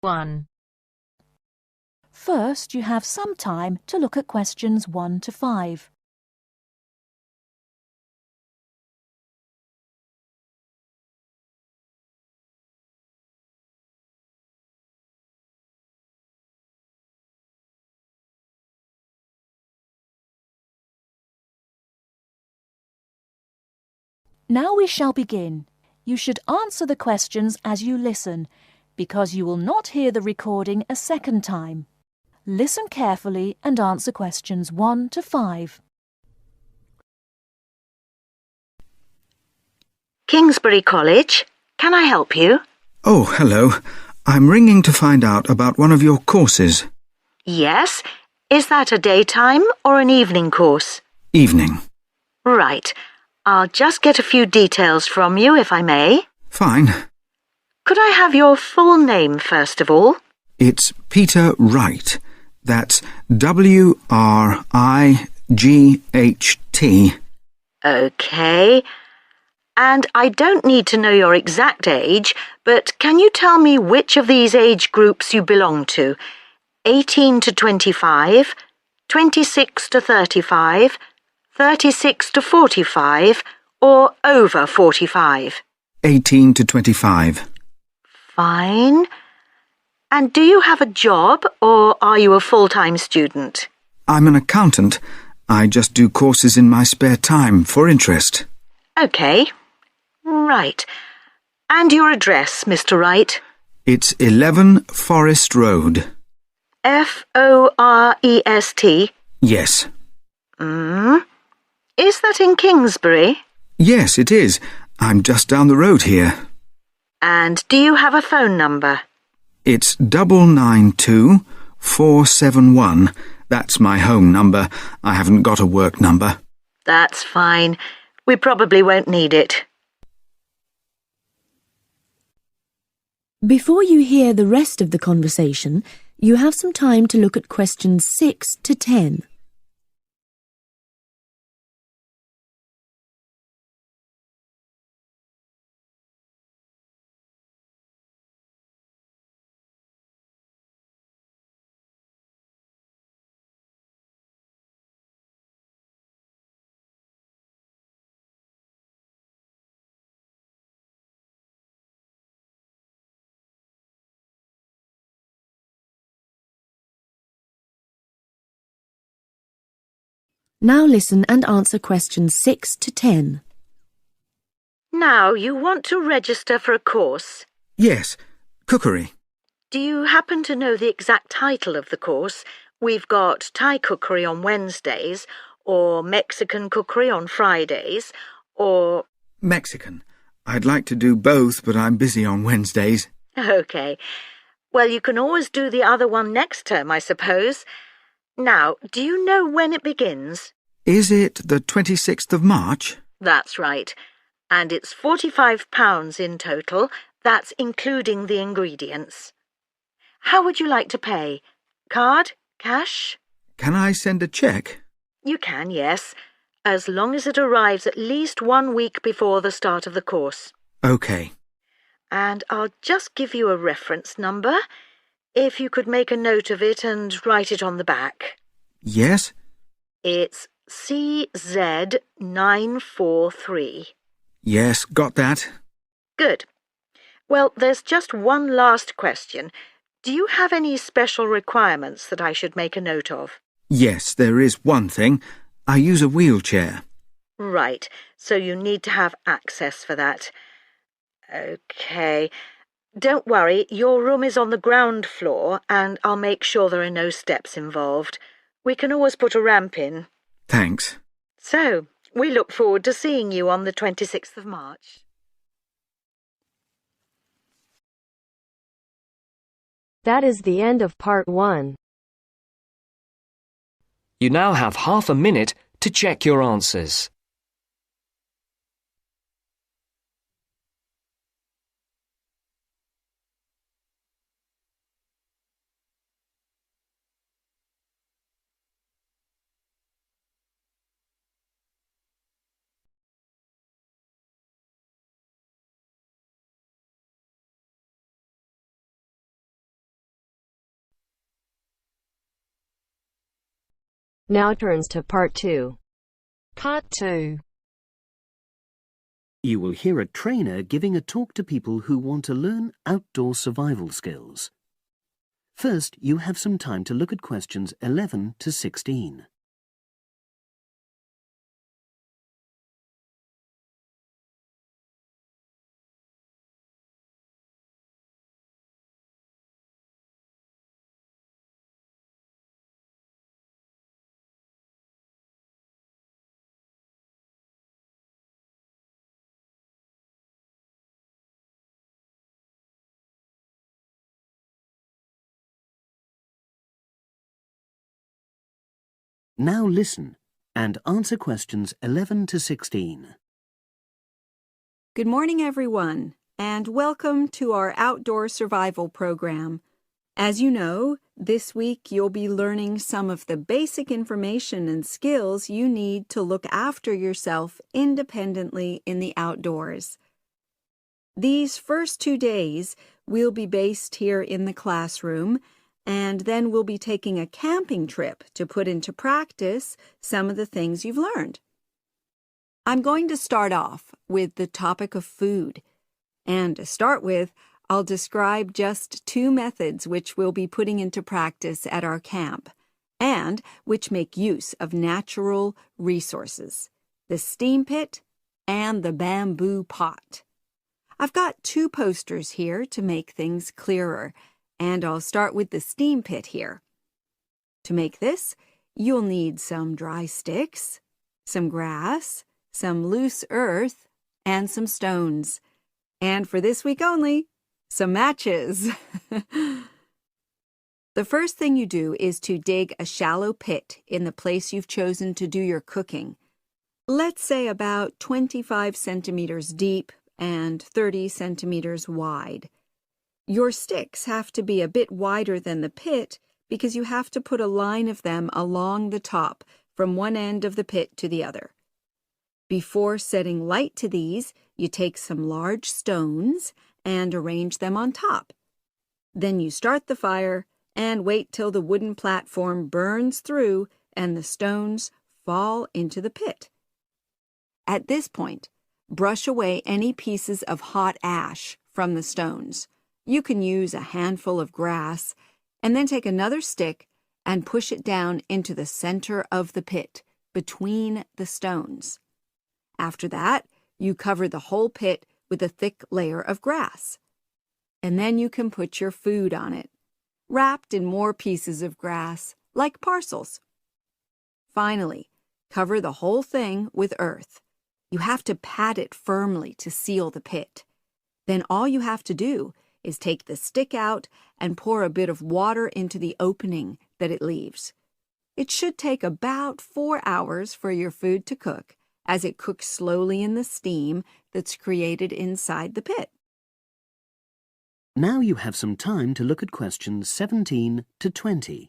1. First, you have some time to look at questions 1 to 5. Now we shall begin. You should answer the questions as you listen, because you will not hear the recording a second time. Listen carefully and answer questions 1 to 5. Kingsbury College, can I help you? Oh, hello. I'm ringing to find out about one of your courses. Yes. Is that a daytime or an evening course? Evening. Right. I'll just get a few details from you, if I may. Fine. Could I have your full name, first of all? It's Peter Wright. That's W-R-I-G-H-T. OK. And I don't need to know your exact age, but can you tell me which of these age groups you belong to? 18 to 25, 26 to 35, 36 to 45, or over 45? 18 to 25. Fine. And do you have a job, or are you a full-time student? I'm an accountant. I just do courses in my spare time for interest. OK. Right. And your address, Mr. Wright? It's 11 Forest Road. Forest? Yes. Is that in Kingsbury? Yes, it is. I'm just down the road here. And do you have a phone number? It's 992471. That's my home number. I haven't got a work number. That's fine. We probably won't need it. Before you hear the rest of the conversation, you have some time to look at questions 6 to 10. Now listen and answer questions 6 to 10. Now, you want to register for a course. Yes, cookery. Do you happen to know the exact title of the course? We've got Thai cookery on Wednesdays, or Mexican cookery on Fridays, or... Mexican. I'd like to do both, but I'm busy on Wednesdays. OK. Well, you can always do the other one next term, I suppose. Now, do you know when it begins? Is it the 26th of March? That's right. And it's £45 in total. That's including the ingredients. How would you like to pay? Card? Cash? Can I send a cheque? You can, yes, as long as it arrives at least 1 week before the start of the course. OK. And I'll just give you a reference number, if you could make a note of it and write it on the back. Yes? It's CZ943. Yes, got that. Good. Well, there's just one last question. Do you have any special requirements that I should make a note of? Yes, there is one thing. I use a wheelchair. Right, so you need to have access for that. OK. Don't worry, your room is on the ground floor, and I'll make sure there are no steps involved. We can always put a ramp in. Thanks. So, we look forward to seeing you on the 26th of March. That is the end of part 1. You now have half a minute to check your answers. Now turns to part 2. Part 2. You will hear a trainer giving a talk to people who want to learn outdoor survival skills. First, you have some time to look at questions 11 to 16. Now listen and answer questions 11 to 16. Good morning, everyone, and welcome to our outdoor survival program. As you know, this week you'll be learning some of the basic information and skills you need to look after yourself independently in the outdoors. These first 2 days will be based here in the classroom, and then we'll be taking a camping trip to put into practice some of the things you've learned. I'm going to start off with the topic of food. And to start with, I'll describe just 2 methods which we'll be putting into practice at our camp, and which make use of natural resources, the steam pit and the bamboo pot. I've got 2 posters here to make things clearer, and I'll start with the steam pit here. To make this, you'll need some dry sticks, some grass, some loose earth, and some stones. And for this week only, some matches. The first thing you do is to dig a shallow pit in the place you've chosen to do your cooking. Let's say about 25 centimeters deep and 30 centimeters wide. Your sticks have to be a bit wider than the pit because you have to put a line of them along the top from one end of the pit to the other. Before setting light to these, you take some large stones and arrange them on top. Then you start the fire and wait till the wooden platform burns through and the stones fall into the pit. At this point, brush away any pieces of hot ash from the stones. You can use a handful of grass and then take another stick and push it down into the center of the pit, between the stones. After that, you cover the whole pit with a thick layer of grass. And then you can put your food on it, wrapped in more pieces of grass, like parcels. Finally, cover the whole thing with earth. You have to pat it firmly to seal the pit. Then all you have to do is take the stick out and pour a bit of water into the opening that it leaves. It should take about 4 hours for your food to cook, as it cooks slowly in the steam that's created inside the pit. Now you have some time to look at questions 17 to 20.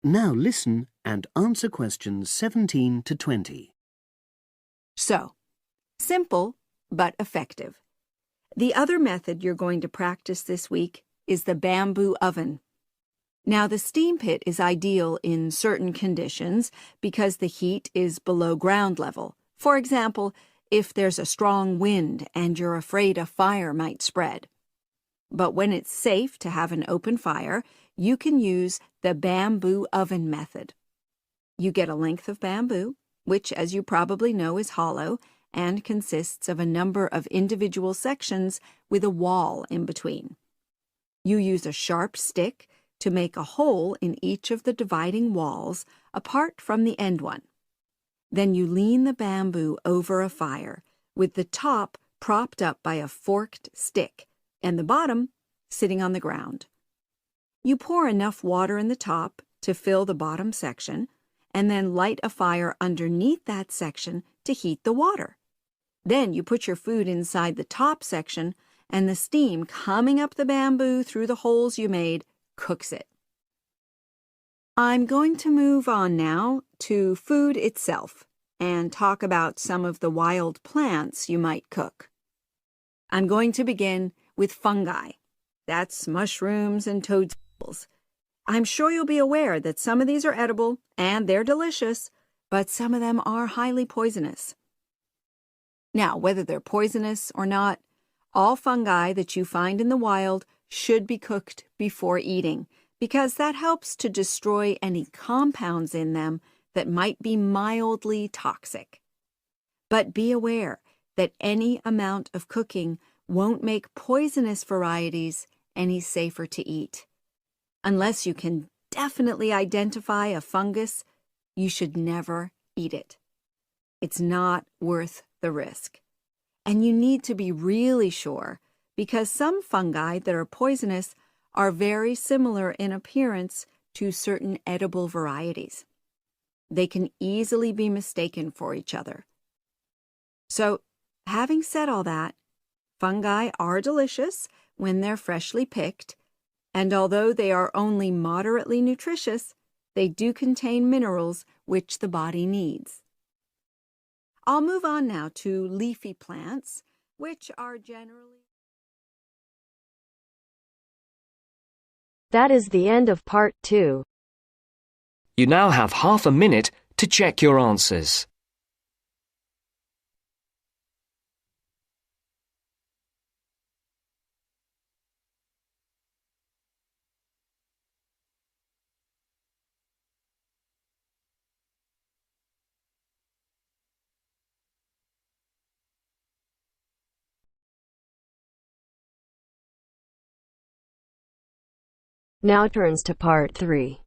Now listen and answer questions 17 to 20. So, simple but effective. The other method you're going to practice this week is the bamboo oven. Now, the steam pit is ideal in certain conditions because the heat is below ground level. For example, if there's a strong wind and you're afraid a fire might spread. But when it's safe to have an open fire, you can use the bamboo oven method. You get a length of bamboo, which, as you probably know, is hollow and consists of a number of individual sections with a wall in between. You use a sharp stick to make a hole in each of the dividing walls apart from the end one. Then you lean the bamboo over a fire, with the top propped up by a forked stick and the bottom sitting on the ground. You pour enough water in the top to fill the bottom section, and then light a fire underneath that section to heat the water. Then you put your food inside the top section, and the steam coming up the bamboo through the holes you made cooks it. I'm going to move on now to food itself and talk about some of the wild plants you might cook. I'm going to begin with fungi. That's mushrooms and toadstools. I'm sure you'll be aware that some of these are edible and they're delicious, but some of them are highly poisonous. Now, whether they're poisonous or not, all fungi that you find in the wild should be cooked before eating, because that helps to destroy any compounds in them that might be mildly toxic. But be aware that any amount of cooking won't make poisonous varieties any safer to eat. Unless you can definitely identify a fungus, you should never eat it. It's not worth the risk. And you need to be really sure, because some fungi that are poisonous are very similar in appearance to certain edible varieties. They can easily be mistaken for each other. So, having said all that, fungi are delicious when they're freshly picked, and although they are only moderately nutritious, they do contain minerals which the body needs. I'll move on now to leafy plants, which are generally... That is the end of part 2. You now have half a minute to check your answers. Now turns to part 3.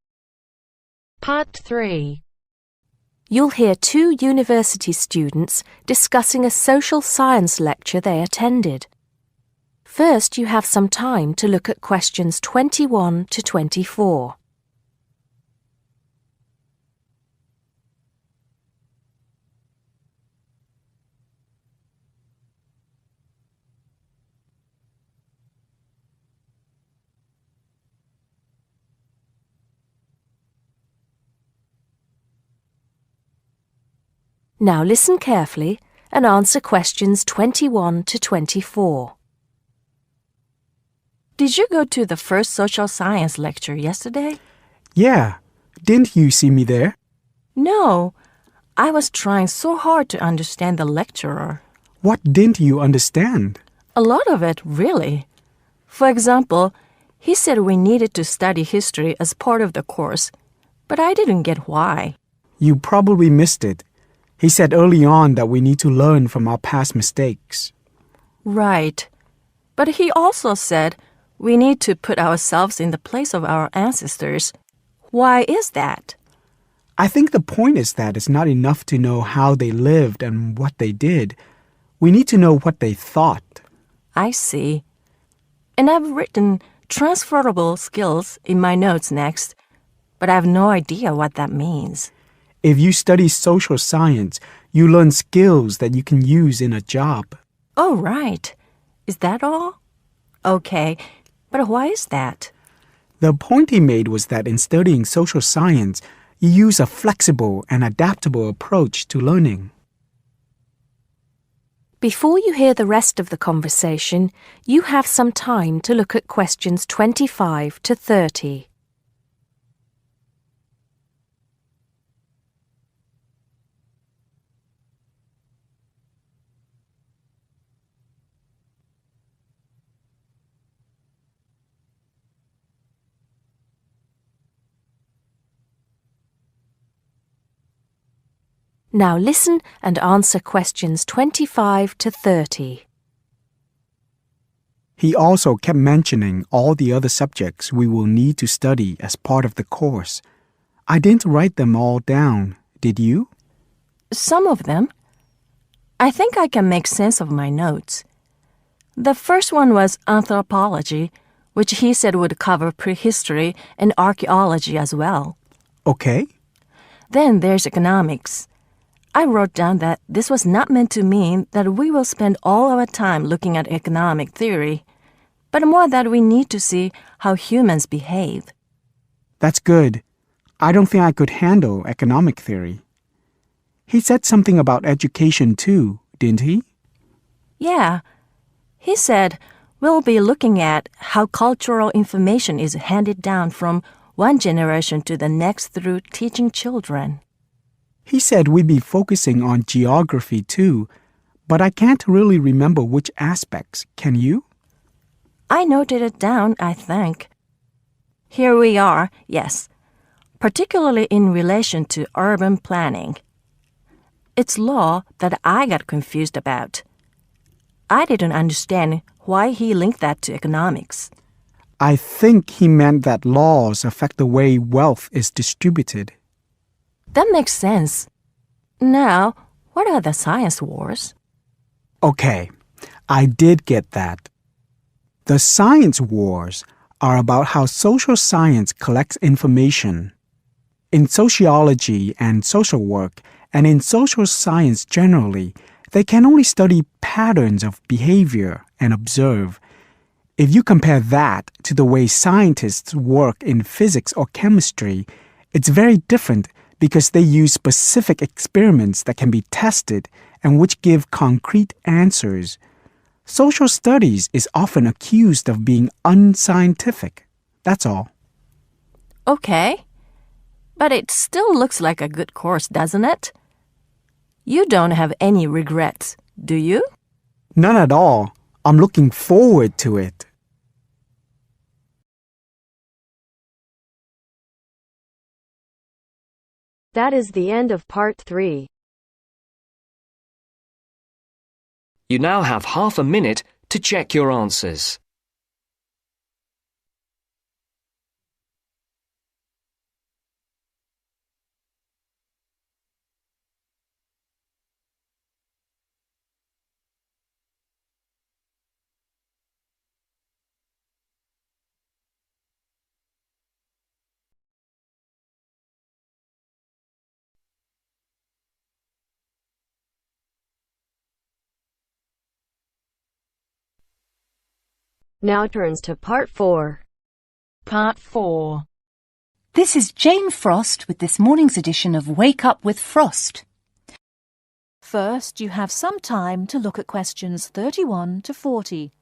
Part 3. You'll hear 2 university students discussing a social science lecture they attended. First, you have some time to look at questions 21 to 24. Now listen carefully and answer questions 21 to 24. Did you go to the first social science lecture yesterday? Yeah. Didn't you see me there? No. I was trying so hard to understand the lecturer. What didn't you understand? A lot of it, really. For example, he said we needed to study history as part of the course, but I didn't get why. You probably missed it. He said early on that we need to learn from our past mistakes. Right. But he also said we need to put ourselves in the place of our ancestors. Why is that? I think the point is that it's not enough to know how they lived and what they did. We need to know what they thought. I see. And I've written transferable skills in my notes next, but I have no idea what that means. If you study social science, you learn skills that you can use in a job. Oh, right. Is that all? Okay, but why is that? The point he made was that in studying social science, you use a flexible and adaptable approach to learning. Before you hear the rest of the conversation, you have some time to look at questions 25 to 30. Now listen and answer questions 25 to 30. He also kept mentioning all the other subjects we will need to study as part of the course. I didn't write them all down, did you? Some of them. I think I can make sense of my notes. The first one was anthropology, which he said would cover prehistory and archaeology as well. Okay. Then there's economics. I wrote down that this was not meant to mean that we will spend all our time looking at economic theory, but more that we need to see how humans behave. That's good. I don't think I could handle economic theory. He said something about education too, didn't he? Yeah. He said we'll be looking at how cultural information is handed down from one generation to the next through teaching children. He said we'd be focusing on geography too, but I can't really remember which aspects. Can you? I noted it down, I think. Here we are, yes, particularly in relation to urban planning. It's law that I got confused about. I didn't understand why he linked that to economics. I think he meant that laws affect the way wealth is distributed. That makes sense. Now, what are the science wars? Okay, I did get that. The science wars are about how social science collects information. In sociology and social work, and in social science generally, they can only study patterns of behavior and observe. If you compare that to the way scientists work in physics or chemistry, it's very different because they use specific experiments that can be tested and which give concrete answers. Social studies is often accused of being unscientific. That's all. Okay. But it still looks like a good course, doesn't it? You don't have any regrets, do you? None at all. I'm looking forward to it. That is the end of part 3. You now have half a minute to check your answers. Now turns to part 4. Part 4. This is Jane Frost with this morning's edition of Wake Up with Frost. First, you have some time to look at questions 31 to 40.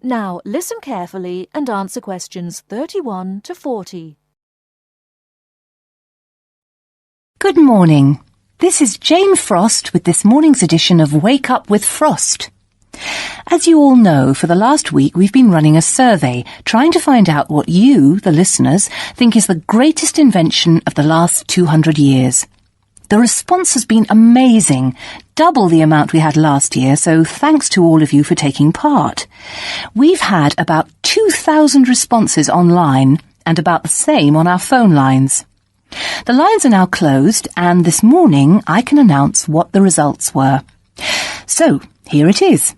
Now listen carefully and answer questions 31 to 40. Good morning. This is Jane Frost with this morning's edition of Wake Up with Frost. As you all know, for the last week we've been running a survey trying to find out what you, the listeners, think is the greatest invention of the last 200 years. The response has been amazing, double the amount we had last year, so thanks to all of you for taking part. We've had about 2,000 responses online and about the same on our phone lines. The lines are now closed, and this morning I can announce what the results were. So, here it is.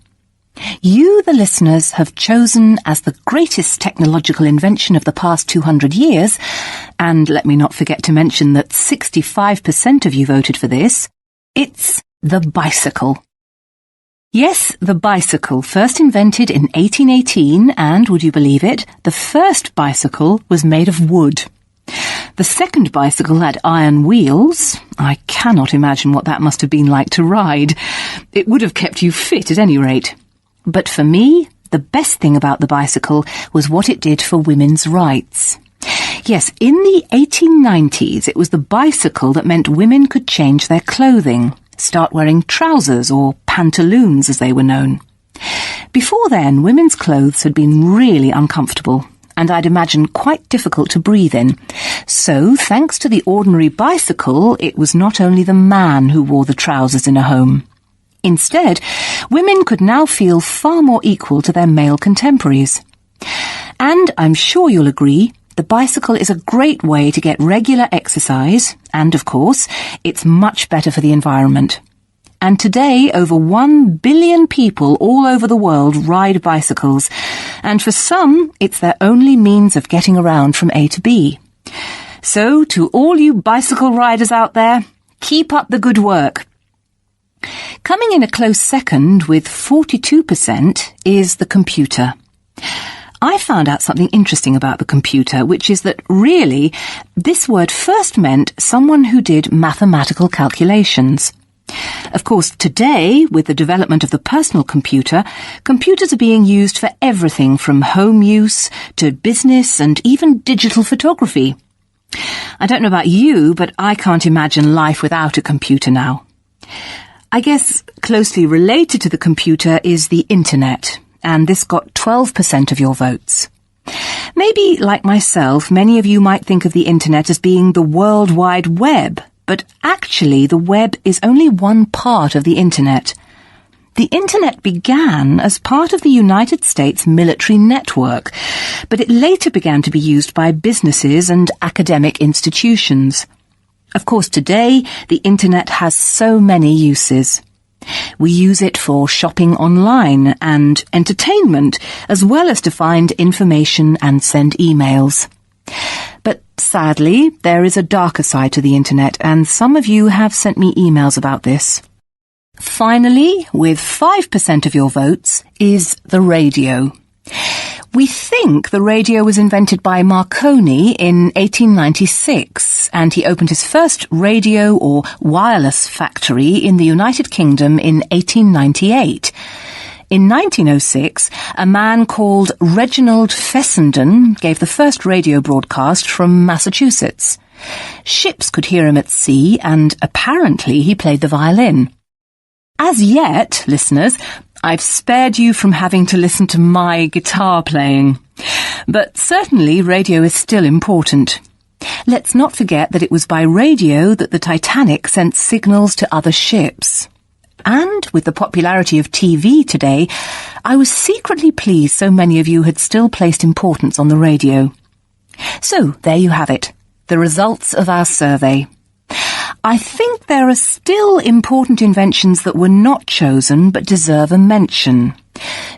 You, the listeners, have chosen as the greatest technological invention of the past 200 years, and let me not forget to mention that 65% of you voted for this, it's the bicycle. Yes, the bicycle, first invented in 1818, and, would you believe it, the first bicycle was made of wood. The second bicycle had iron wheels. I cannot imagine what that must have been like to ride. It would have kept you fit at any rate. But for me, the best thing about the bicycle was what it did for women's rights. Yes, in the 1890s, it was the bicycle that meant women could change their clothing, start wearing trousers or pantaloons as they were known. Before then, women's clothes had been really uncomfortable. and I'd imagine quite difficult to breathe in. So, thanks to the ordinary bicycle, it was not only the man who wore the trousers in a home. Instead, women could now feel far more equal to their male contemporaries. And I'm sure you'll agree, the bicycle is a great way to get regular exercise, and of course, it's much better for the environment. And today, over 1 billion people all over the world ride bicycles, and for some, it's their only means of getting around from A to B. So, to all you bicycle riders out there, keep up the good work. Coming in a close second with 42% is the computer. I found out something interesting about the computer, which is that really, this word first meant someone who did mathematical calculations. Of course, today, with the development of the personal computer, computers are being used for everything from home use to business and even digital photography. I don't know about you, but I can't imagine life without a computer now. I guess closely related to the computer is the internet, and this got 12% of your votes. Maybe, like myself, many of you might think of the internet as being the World Wide Web, but actually the web is only one part of the internet. The internet began as part of the United States military network, but it later began to be used by businesses and academic institutions. Of course, today, the internet has so many uses. We use it for shopping online and entertainment, as well as to find information and send emails. But sadly, there is a darker side to the internet, and some of you have sent me emails about this. Finally, with 5% of your votes, is the radio. We think the radio was invented by Marconi in 1896, and he opened his first radio or wireless factory in the United Kingdom in 1898. In 1906, a man called Reginald Fessenden gave the first radio broadcast from Massachusetts. Ships could hear him at sea, and apparently he played the violin. As yet, listeners, I've spared you from having to listen to my guitar playing. But certainly radio is still important. Let's not forget that it was by radio that the Titanic sent signals to other ships. And with the popularity of TV today, I was secretly pleased so many of you had still placed importance on the radio. So, there you have it, the results of our survey. I think there are still important inventions that were not chosen but deserve a mention.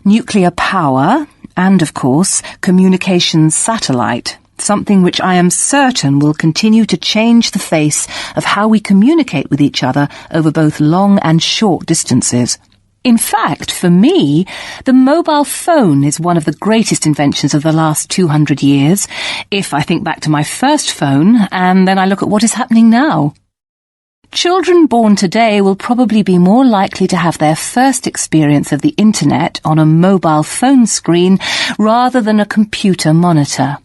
Nuclear power and, of course, communications satellite, something which I am certain will continue to change the face of how we communicate with each other over both long and short distances. In fact, for me, the mobile phone is one of the greatest inventions of the last 200 years, if I think back to my first phone and then I look at what is happening now. Children born today will probably be more likely to have their first experience of the internet on a mobile phone screen rather than a computer monitor.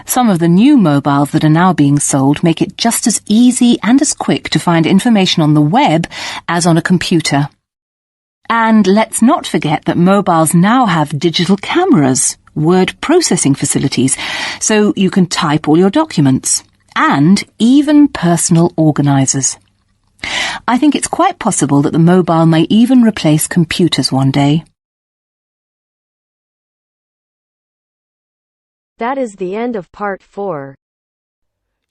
Some of the new mobiles that are now being sold make it just as easy and as quick to find information on the web as on a computer. And let's not forget that mobiles now have digital cameras, word processing facilities, so you can type all your documents, and even personal organisers. I think it's quite possible that the mobile may even replace computers one day. That is the end of part 4.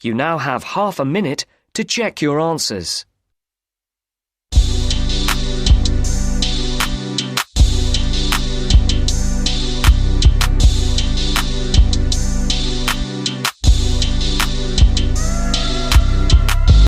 You now have half a minute to check your answers.